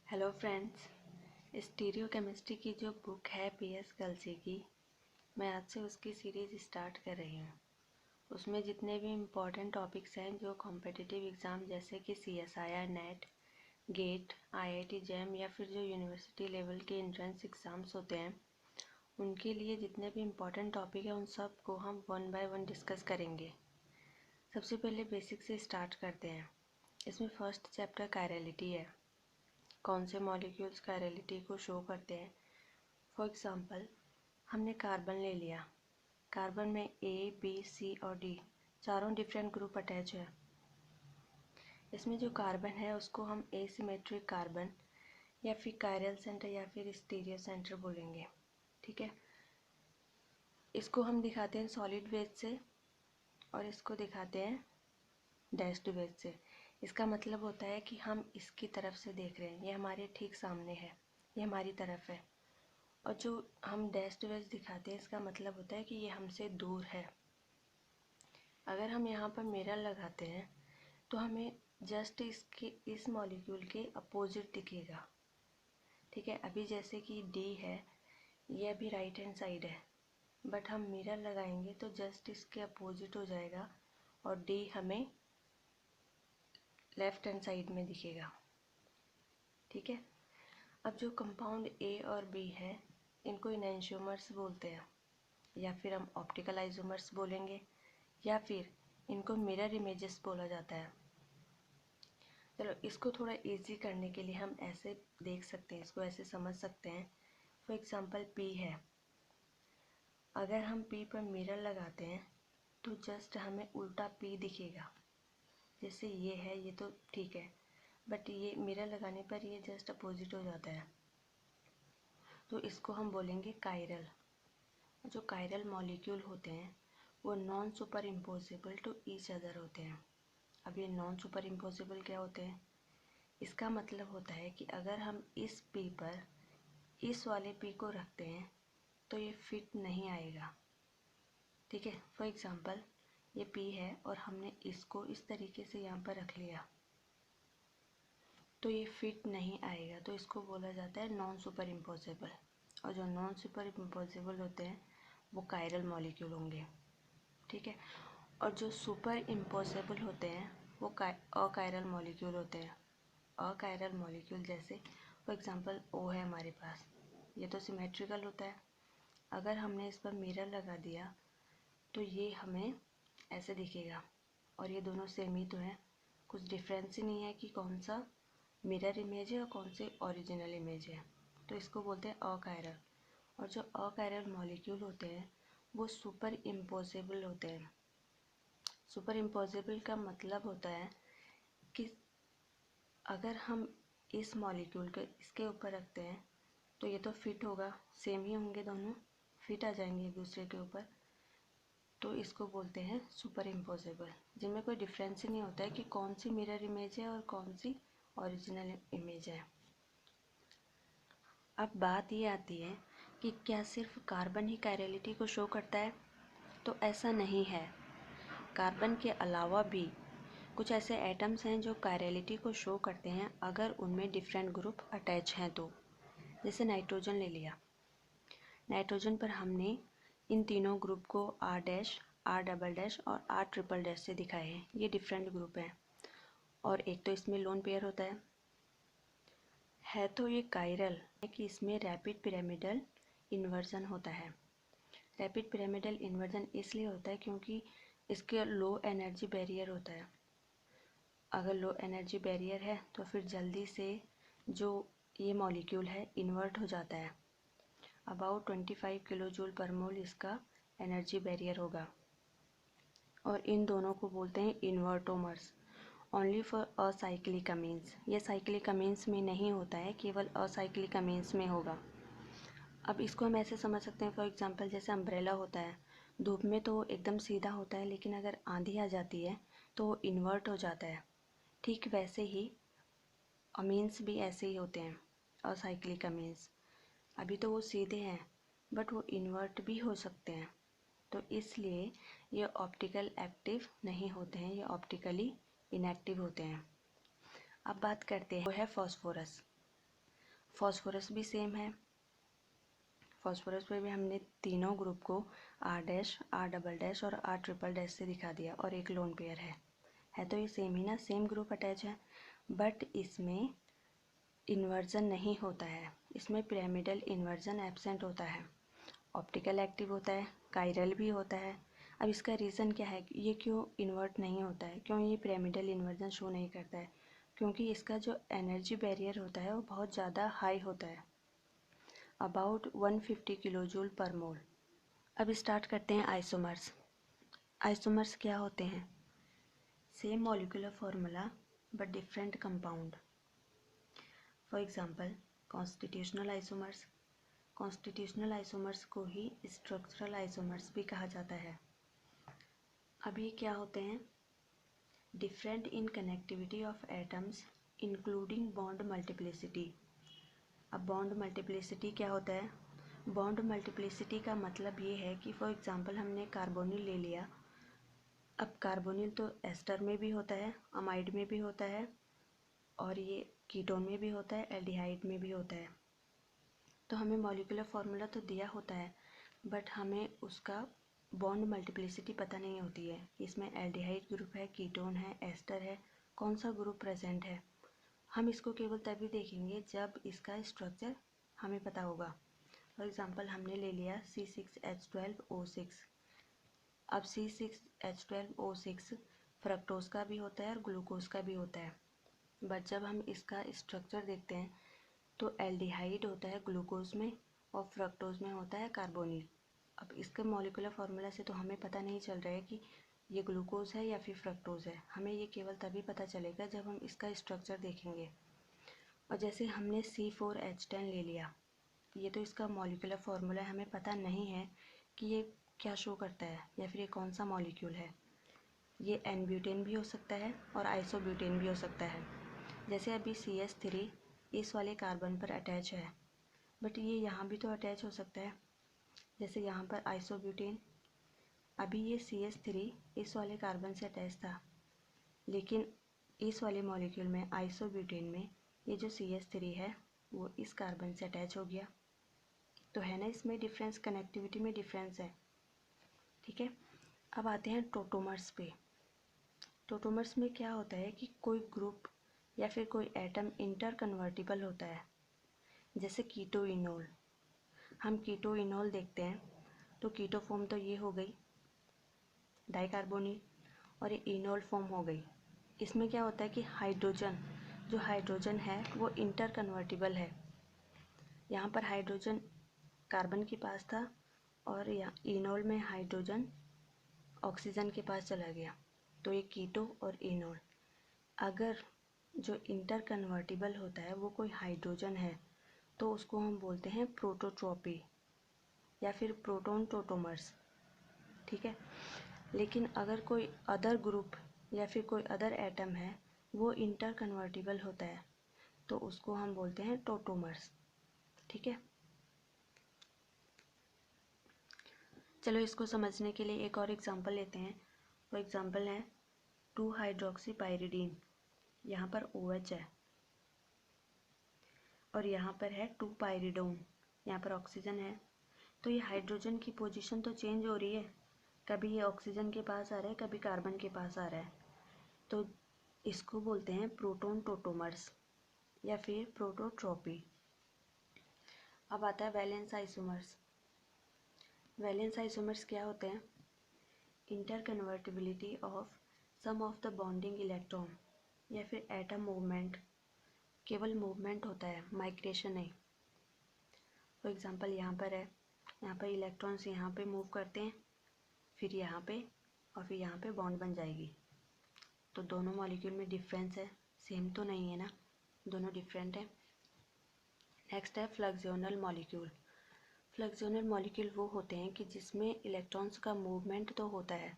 Hello friends, stereo chemistry की जो book है PS कलसी की, मैं आज से उसकी सीरीज़ स्टार्ट कर रही हूँ। उसमें जितने भी इम्पोर्टेंट टॉपिक्स हैं जो कॉम्पिटिटिव एग्ज़ाम जैसे कि CSIR, NET, GATE, IIT JAM या फिर जो यूनिवर्सिटी लेवल के एंट्रेंस एग्ज़ाम्स होते हैं, उनके लिए जितने भी इम्पोर्टेंट टॉपिक हैं उन सब को हम वन बाय वन डिस्कस करेंगे। सबसे पहले बेसिक से स्टार्ट करते हैं। इसमें फर्स्ट चैप्टर कायरलिटी है। कौन से मॉलिक्यूल्स कायरलिटी को शो करते हैं। फॉर एग्जांपल, हमने कार्बन ले लिया। कार्बन में A, B, C और D चारों डिफरेंट ग्रुप अटैच है। इसमें जो कार्बन है उसको हम एसिमेट्रिक कार्बन या फिर कायरल सेंटर या फिर स्टीरियो सेंटर बोलेंगे। ठीक है, इसको हम दिखाते हैं सॉलिड वेज से और इसको दिखाते हैं डैश्ड वेज से। इसका मतलब होता है कि हम इसकी तरफ से देख रहे हैं, ये हमारे ठीक सामने है, ये हमारी तरफ है। और जो हम डैश्ड वेज दिखाते हैं इसका मतलब होता है कि ये हमसे दूर है। अगर हम यहाँ पर मिरर लगाते हैं तो हमें जस्ट इस मॉलिक्यूल के अपोजिट दिखेगा। ठीक है, अभी जैसे कि D है, ये अभी राइट हैंड साइड है, बट हम मिरर लगाएंगे तो जस्ट इसके अपोजिट हो जाएगा और D हमें लेफ्ट हैंड साइड में दिखेगा। ठीक है, अब जो कंपाउंड A और B है इनको इनैंशियोमर्स बोलते हैं, या फिर हम ऑप्टिकल आइसोमर्स बोलेंगे, या फिर इनको मिरर इमेजेस बोला जाता है। चलो, इसको थोड़ा इजी करने के लिए हम ऐसे देख सकते हैं, इसको ऐसे समझ सकते हैं। फॉर एग्जांपल P है, अगर हम P पर मिरर लगाते हैं तो जस्ट हमें उल्टा P दिखेगा। जैसे ये है, ये तो ठीक है, बट ये मिरर लगाने पर ये जस्ट अपोजिट हो जाता है, तो इसको हम बोलेंगे कायरल। जो कायरल मॉलिक्यूल होते हैं वो non superimposable to each other होते हैं। अब ये नॉन सुपर इम्पोजिबल क्या होते हैं? इसका मतलब होता है कि अगर हम इस P पर इस वाले P को रखते हैं तो ये फिट नहीं आएगा। ठीक है, फॉर एग्जांपल ये P है और हमने इसको इस तरीके से यहाँ पर रख लिया तो ये फिट नहीं आएगा, तो इसको बोला जाता है नॉन सुपर इम्पोजिबल। और जो नॉन सुपर इम्पोजिबल होते हैं वो कायरल मॉलिक्यूल होंगे। ठीक है, और जो सुपर इम्पोसिबल होते हैं वो अकायरल मॉलिक्यूल होते हैं। अकायरल मॉलिक्यूल जैसे फॉर एग्जांपल O है हमारे पास, ये तो सिमेट्रिकल होता है। अगर हमने इस पर मिरर लगा दिया तो ये हमें ऐसे दिखेगा, और ये दोनों सेम ही तो हैं, कुछ डिफरेंस ही नहीं है कि कौन सा मिरर इमेज है और कौन से ओरिजिनल इमेज है। तो इसको बोलते हैं अकायरल। और जो अकायरल मॉलिक्यूल होते हैं वो सुपर इम्पोसिबल होते हैं। सुपर इम्पोसिबल का मतलब होता है कि अगर हम इस मॉलिक्यूल को इसके ऊपर रखते हैं तो ये तो फिट होगा, सेम ही होंगे, दोनों फिट आ जाएंगे एक दूसरे के ऊपर, तो इसको बोलते हैं सुपर इम्पोसिबल, जिनमें कोई डिफरेंस ही नहीं होता है कि कौन सी मिरर इमेज है और कौन सी ओरिजिनल इमेज है। अब बात ये आती है कि क्या सिर्फ कार्बन ही कायरलिटी को शो करता है? तो ऐसा नहीं है। कार्बन के अलावा भी कुछ ऐसे एटम्स हैं जो कायरलिटी को शो करते हैं अगर उनमें डिफरेंट ग्रुप अटैच हैं तो। जैसे नाइट्रोजन ले लिया, नाइट्रोजन पर हमने इन तीनों ग्रुप को R', R" और R" से दिखाए हैं। ये डिफरेंट ग्रुप हैं और एक तो इसमें लोन पेयर होता है तो ये कायरल है कि इसमें रैपिड पिरामिडल इन्वर्जन होता है। रैपिड पिरामिडल इन्वर्जन इसलिए होता है क्योंकि इसके लो एनर्जी बैरियर होता है। अगर लो एनर्जी बैरियर है तो फिर जल्दी से जो ये मॉलिक्यूल है इन्वर्ट हो जाता है। अबाउट 25 किलो जूल पर मोल इसका एनर्जी बैरियर होगा। और इन दोनों को बोलते हैं invertomers. Only for acyclic amines. ये साइक्लिक अमीन्स में नहीं होता है, केवल असाइक्लिक अमीन्स में होगा। अब इसको हम ऐसे समझ सकते हैं, फॉर एग्जांपल जैसे अम्ब्रेला होता है, धूप में तो एकदम सीधा होता है लेकिन अगर आंधी आ जाती है तो वो इन्वर्ट हो जाता है। ठीक वैसे ही अमीन्स भी ऐसे ही होते हैं, असाइक्लिक अमीन्स। अभी तो वो सीधे हैं बट वो इन्वर्ट भी हो सकते हैं, तो इसलिए ये ऑप्टिकल एक्टिव नहीं होते हैं, ये ऑप्टिकली इनएक्टिव होते हैं। अब बात करते हैं वो है फॉस्फोरस। फॉस्फोरस भी सेम है। फॉस्फोरस पे भी हमने तीनों ग्रुप को R dash, R double dash और R ट्रिपल डैश से दिखा दिया और एक लोन पेयर है तो ये सेम ही ना, सेम ग्रुप अटैच है। बट इसमें इन्वर्जन नहीं होता है, इसमें पिरामिडल इन्वर्जन एब्सेंट होता है। ऑप्टिकल एक्टिव होता है, कायरल भी होता है। अब इसका रीज़न क्या है, ये क्यों इन्वर्ट नहीं होता है, क्यों ये पिरामिडल इन्वर्जन शो नहीं करता है? क्योंकि इसका जो एनर्जी बैरियर होता है वो बहुत ज़्यादा हाई होता है, अबाउट 150 किलो जूल पर मोल। अब स्टार्ट करते हैं आइसोमर्स। आइसोमर्स क्या होते हैं? Same molecular formula but different compound. For example constitutional isomers. Constitutional isomers को ही स्ट्रक्चरल आइसोमर्स भी कहा जाता है। अब ये क्या होते हैं? Different in connectivity of atoms including bond multiplicity. अब बॉन्ड मल्टीप्लिसिटी क्या होता है? बॉन्ड मल्टीप्लिसिटी का मतलब ये है कि फॉर एग्जांपल हमने कार्बोनिल ले लिया। अब कार्बोनिल तो एस्टर में भी होता है, अमाइड में भी होता है और ये कीटोन में भी होता है, एल्डिहाइड में भी होता है। तो हमें मॉलिक्यूलर फार्मूला तो दिया होता है बट हमें उसका बॉन्ड मल्टीप्लिसिटी पता नहीं होती है। इसमें एल्डिहाइड ग्रुप है, कीटोन है, एस्टर है, कौन सा ग्रुप प्रेजेंट है। हम इसको केवल तभी देखेंगे जब इसका स्ट्रक्चर हमें पता होगा। फॉर एग्जांपल हमने ले लिया C6H12O6। अब C6H12O6 फ्रक्टोज का भी होता है और ग्लूकोज का भी होता है। बट जब हम इसका स्ट्रक्चर देखते हैं तो एल्डिहाइड होता है ग्लूकोज में और फ्रक्टोज में होता है कार्बोनिल। अब इसके मॉलिक्यूलर फार्मूला से तो हमें पता नहीं चल रहा है कि ये ग्लूकोज है या फिर फ्रक्टोज है। हमें ये केवल तभी पता चलेगा जब हम इसका स्ट्रक्चर देखेंगे। और जैसे हमने C4H10 ले लिया, ये तो इसका मॉलिक्यूलर फार्मूला है, हमें पता नहीं है कि ये क्या शो करता है या फिर ये कौन सा मॉलिक्यूल है। ये एन ब्यूटेन भी हो सकता है और आइसोब्यूटेन भी हो सकता है। जैसे अभी CH3 इस वाले कार्बन पर अटैच है बट ये यहाँ भी तो अटैच हो सकता है। जैसे यहाँ पर आइसोब्यूटेन, अभी ये CH3 इस वाले कार्बन से अटैच था लेकिन इस वाले मॉलिक्यूल में आइसोब्यूटेन में ये जो CH3 है वो इस कार्बन से अटैच हो गया। तो है ना इसमें डिफरेंस, कनेक्टिविटी में डिफरेंस है। ठीक है, अब आते हैं टोटोमर्स पे। टोटोमर्स में क्या होता है कि कोई ग्रुप या फिर कोई एटम इंटर कन्वर्टिबल होता है। जैसे कीटोइनोल, हम कीटोइनोल देखते हैं तो कीटो फॉर्म तो ये हो गई डाइकार्बोनिल और ये इनोल फॉर्म हो गई। इसमें क्या होता है कि हाइड्रोजन, जो हाइड्रोजन है वो इंटर कन्वर्टिबल है। यहाँ पर हाइड्रोजन कार्बन के पास था और यहाँ इनोल में हाइड्रोजन ऑक्सीजन के पास चला गया, तो ये कीटो और इनोल। अगर जो इंटर कन्वर्टिबल होता है वो कोई हाइड्रोजन है तो उसको हम बोलते हैं प्रोटोट्रॉपी या फिर प्रोटोन टोटोमर्स। ठीक है, लेकिन अगर कोई अदर ग्रुप या फिर कोई अदर एटम है वो इंटर कन्वर्टिबल होता है तो उसको हम बोलते हैं टोटोमर्स। ठीक है, चलो इसको समझने के लिए एक और एग्जांपल लेते हैं। वो एग्जांपल है 2 हाइड्रोक्सी पायरिडीन। यहाँ पर OH है और यहाँ पर है 2 पायरिडोन, यहाँ पर ऑक्सीजन है। तो ये हाइड्रोजन की पोजीशन तो चेंज हो रही है, कभी ये ऑक्सीजन के पास आ रहा है, कभी कार्बन के पास आ रहा है। तो इसको बोलते हैं प्रोटोन टोटोमर्स या फिर प्रोटोट्रॉपी। अब आता है वैलेंस आइसोमर्स। वैलेंस आइसोमर्स क्या होते हैं? Interconvertibility of some of the bonding electron या फिर एटम मूवमेंट। केवल मूवमेंट होता है, माइग्रेशन नहीं। फॉर एग्जांपल यहाँ पर है, यहाँ पर इलेक्ट्रॉन्स यहाँ पे मूव करते हैं, फिर यहाँ पे और फिर यहाँ पे बॉन्ड बन जाएगी। तो दोनों मॉलिक्यूल में डिफरेंस है, सेम तो नहीं है ना, दोनों डिफरेंट है। नेक्स्ट है फ्लक्सियोनल मॉलिक्यूल। फ्लक्सियोनल मॉलिक्यूल वो होते हैं कि जिसमें इलेक्ट्रॉन्स का मूवमेंट तो होता है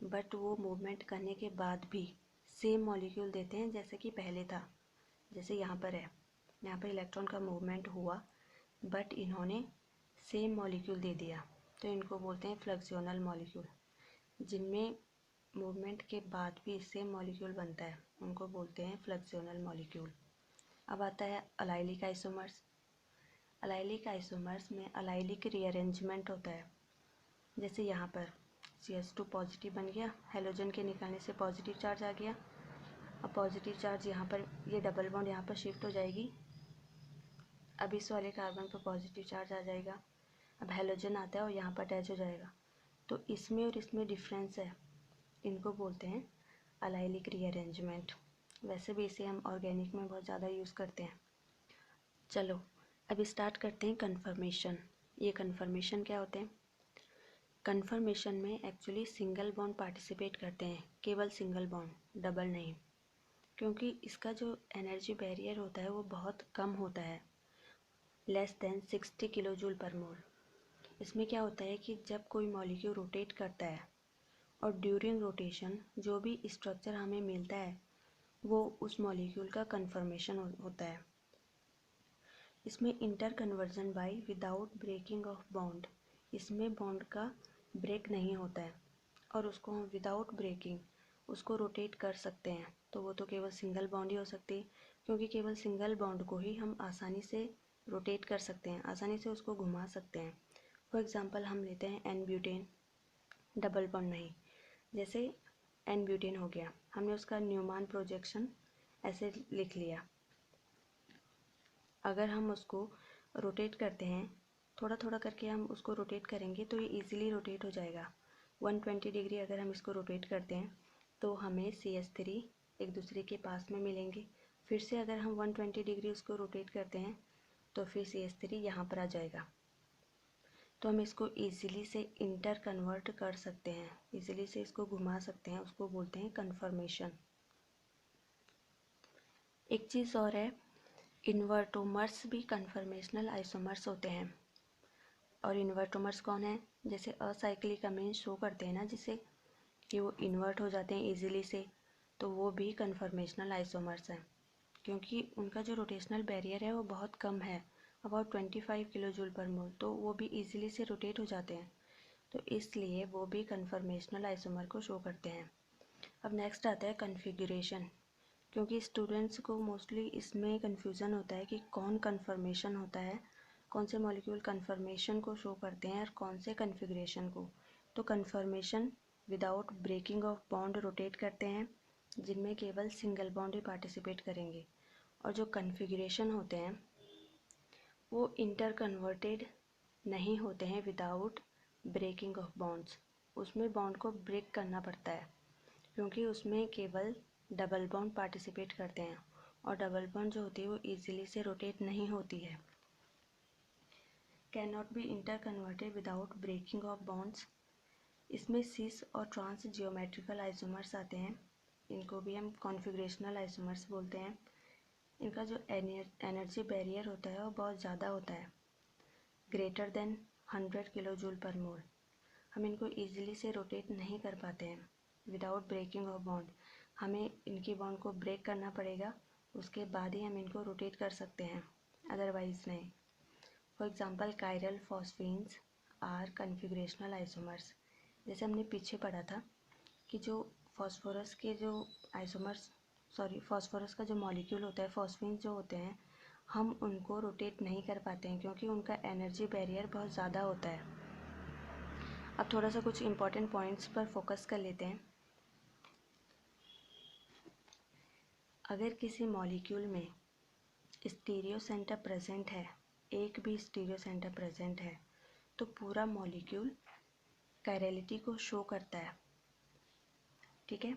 बट वो मूवमेंट करने के बाद भी सेम मॉलिक्यूल देते हैं जैसे कि पहले था। जैसे यहाँ पर है, यहाँ पर इलेक्ट्रॉन का मूवमेंट हुआ बट इन्होंने सेम मॉलिक्यूल दे दिया, तो इनको बोलते हैं फ्लक्सियोनल मॉलिक्यूल। जिनमें मूवमेंट के बाद भी सेम मॉलिक्यूल बनता है उनको बोलते हैं फ्लक्सियोनल मॉलिक्यूल। अब आता है अलाइलिक आइसोमर्स। अलाइलिक आइसोमर्स में अलाइलिक रीअरेंजमेंट होता है। जैसे यहाँ पर CH2 पॉजिटिव बन गया, हेलोजन के निकलने से पॉजिटिव चार्ज आ गया। अब पॉजिटिव चार्ज यहाँ पर, ये डबल बॉन्ड यहाँ पर शिफ्ट हो जाएगी। अब इस वाले कार्बन पर पॉजिटिव चार्ज आ जाएगा। अब हेलोजन आता है और यहाँ पर अटैच हो जाएगा। तो इसमें और इसमें डिफरेंस है, इनको बोलते हैं अलाइलिक रीअरेंजमेंट। वैसे भी इसे हम ऑर्गेनिक में बहुत ज़्यादा यूज़ करते हैं। चलो अब स्टार्ट करते हैं कन्फर्मेशन। ये कन्फर्मेशन क्या होते हैं? कन्फर्मेशन में एक्चुअली सिंगल बॉन्ड पार्टिसिपेट करते हैं, केवल सिंगल बॉन्ड, डबल नहीं, क्योंकि इसका जो एनर्जी बैरियर होता है वो बहुत कम होता है, लेस देन 60 किलो जूल पर मोल। इसमें क्या होता है कि जब कोई मॉलिक्यूल रोटेट करता है और ड्यूरिंग रोटेशन जो भी स्ट्रक्चर हमें मिलता है वो उस मॉलिक्यूल का कन्फर्मेशन होता है। इसमें inter conversion by without breaking of bond, इसमें बॉन्ड का ब्रेक नहीं होता है और उसको हम विदाउट ब्रेकिंग उसको रोटेट कर सकते हैं। तो वो तो केवल सिंगल बॉन्ड ही हो सकती है, क्योंकि केवल सिंगल बॉन्ड को ही हम आसानी से रोटेट कर सकते हैं, आसानी से उसको घुमा सकते हैं। फॉर एग्जांपल हम लेते हैं एन ब्यूटेन, डबल बॉन्ड नहीं, जैसे एन ब्यूटेन हो गया, हमने उसका न्यूमान प्रोजेक्शन ऐसे लिख लिया। अगर हम उसको रोटेट करते हैं, थोड़ा थोड़ा करके हम उसको रोटेट करेंगे तो ये इजीली रोटेट हो जाएगा। 120 डिग्री अगर हम इसको रोटेट करते हैं तो हमें CH3 एक दूसरे के पास में मिलेंगे। फिर से अगर हम 120 डिग्री उसको रोटेट करते हैं तो फिर CH3 यहाँ पर आ जाएगा। तो हम इसको इजीली से इंटर कन्वर्ट कर सकते हैं, इजीली से इसको घुमा सकते हैं, उसको बोलते हैं कन्फर्मेशन। एक चीज़ और है, इन्वर्टोमर्स भी कन्फर्मेशनल आइसोमर्स होते हैं। और इन्वर्टोमर्स कौन है? जैसे असाइक्लिक अमीन शो करते हैं ना, जिसे कि वो इन्वर्ट हो जाते हैं इजीली से, तो वो भी कन्फर्मेशनल आइसोमर्स हैं, क्योंकि उनका जो रोटेशनल बैरियर है वो बहुत कम है, अबाउट 25 किलो जूल पर मोल, तो वो भी इजीली से रोटेट हो जाते हैं, तो इसलिए वो भी कन्फर्मेशनल आइसोमर को शो करते हैं। अब नेक्स्ट आता है कन्फिगरेशन, क्योंकि स्टूडेंट्स को मोस्टली इसमें कन्फ्यूज़न होता है कि कौन कन्फर्मेशन होता है, कौन से मॉलिक्यूल कन्फर्मेशन को शो करते हैं और कौन से कन्फिगरेशन को। तो conformation without breaking of bond rotate करते हैं, जिनमें केवल सिंगल बॉन्ड ही पार्टिसिपेट करेंगे। और जो कन्फिगरेशन होते हैं वो इंटर कन्वर्टेड नहीं होते हैं विदाउट ब्रेकिंग ऑफ बॉन्ड्स, उसमें बॉन्ड को ब्रेक करना पड़ता है, क्योंकि उसमें केवल डबल बॉन्ड पार्टिसिपेट करते हैं और डबल बॉन्ड जो होती है वो इजीली से रोटेट नहीं होती है। Can not be interconverted without breaking off bonds. इसमें सिस और ट्रांस जियोमेट्रिकल आइसोमर्स आते हैं, इनको भी हम कॉन्फिगरेशनल आइसोमर्स बोलते हैं। इनका जो एनर्जी बैरियर होता है वो बहुत ज़्यादा होता है, ग्रेटर देन 100 किलो जूल पर मोल। हम इनको ईजिली से रोटेट नहीं कर पाते हैं विदाउट ब्रेकिंग ऑफ बॉन्ड, हमें इनकी बॉन्ड को ब्रेक करना पड़ेगा, उसके बाद ही हम इनको रोटेट कर सकते हैं, अदरवाइज नहीं। For example chiral phosphines are configurational isomers. जैसे हमने पीछे पढ़ा था कि जो फॉस्फोरस के जो आइसोमर्स, फॉस्फोरस का जो मॉलिक्यूल होता है, फॉस्फीन्स जो होते हैं, हम उनको रोटेट नहीं कर पाते हैं क्योंकि उनका एनर्जी बैरियर बहुत ज़्यादा होता है। अब थोड़ा सा कुछ इंपॉर्टेंट पॉइंट्स पर फोकस कर लेते हैं। अगर किसी मॉलिक्यूल में स्टीरियो सेंटर प्रेजेंट है, एक भी स्टीरियो सेंटर प्रेजेंट है, तो पूरा मॉलिक्यूल कायरलिटी को शो करता है, ठीक है।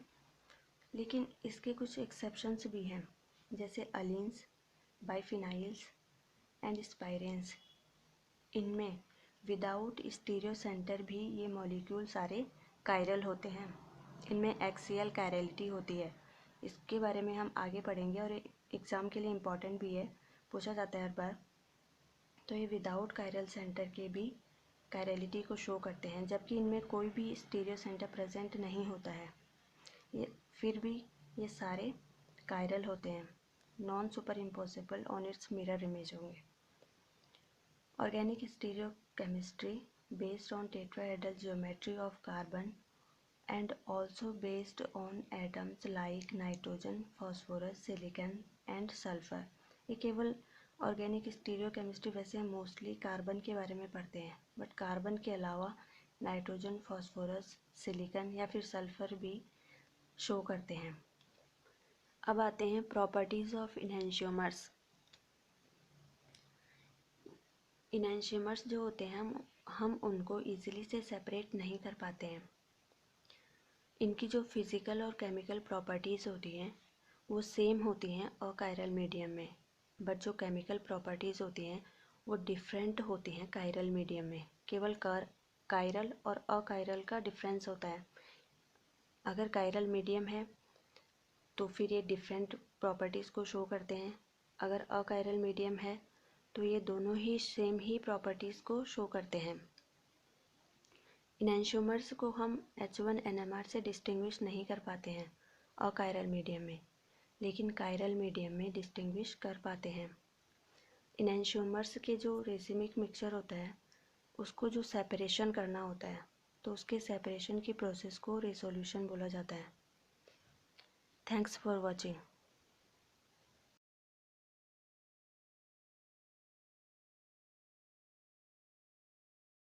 लेकिन इसके कुछ एक्सेप्शंस भी हैं, जैसे अलीन्स, बाइफिनाइल्स एंड स्पाइरेंस। इनमें विदाउट स्टीरियो सेंटर भी ये मॉलिक्यूल सारे कायरल होते हैं, इनमें एक्सियल कायरलिटी होती है। इसके बारे में हम आगे पढ़ेंगे और एग्ज़ाम के लिए इम्पॉर्टेंट भी है, पूछा जाता है हर बार। तो ये विदाउट कायरल सेंटर के भी कायरलिटी को शो करते हैं, जबकि इनमें कोई भी स्टीरियो सेंटर प्रेजेंट नहीं होता है, ये फिर भी ये सारे कायरल होते हैं, non super impossible on it's mirror image होंगे। Organic stereochemistry based on tetrahedral geometry of carbon and also based on atoms like nitrogen, phosphorus, silicon and sulfur. ये केवल ऑर्गेनिक स्टीरियोकेमिस्ट्री वैसे हम मोस्टली कार्बन के बारे में पढ़ते हैं, बट कार्बन के अलावा नाइट्रोजन, फॉस्फोरस, सिलिकॉन या फिर सल्फर भी शो करते हैं। अब आते हैं प्रॉपर्टीज़ ऑफ इनहेंशियोमर्स। इनहेंशियोमर्स जो होते हैं हम उनको ईजिली से सेपरेट नहीं कर पाते हैं। इनकी जो फिज़िकल और केमिकल प्रॉपर्टीज़ होती हैं वो सेम होती हैं अकायरल मीडियम में, बट जो केमिकल प्रॉपर्टीज़ होती हैं वो डिफरेंट होती हैं कायरल मीडियम में। केवल कायरल और अकायरल का डिफरेंस होता है। अगर कायरल मीडियम है तो फिर ये डिफरेंट प्रॉपर्टीज़ को शो करते हैं, अगर अकायरल मीडियम है तो ये दोनों ही सेम ही प्रॉपर्टीज़ को शो करते हैं। इनहेंशियोमर्स को हम H1NMR से डिस्टिंग्विश नहीं कर पाते हैं अकायरल मीडियम में, लेकिन कायरल मीडियम में डिस्टिंग्विश कर पाते हैं। इनहेंशियोमर्स के जो रेसिमिक मिक्सचर होता है उसको जो सेपरेशन करना होता है तो उसके सेपरेशन की प्रोसेस को रेसोल्यूशन बोला जाता है। Thanks for watching.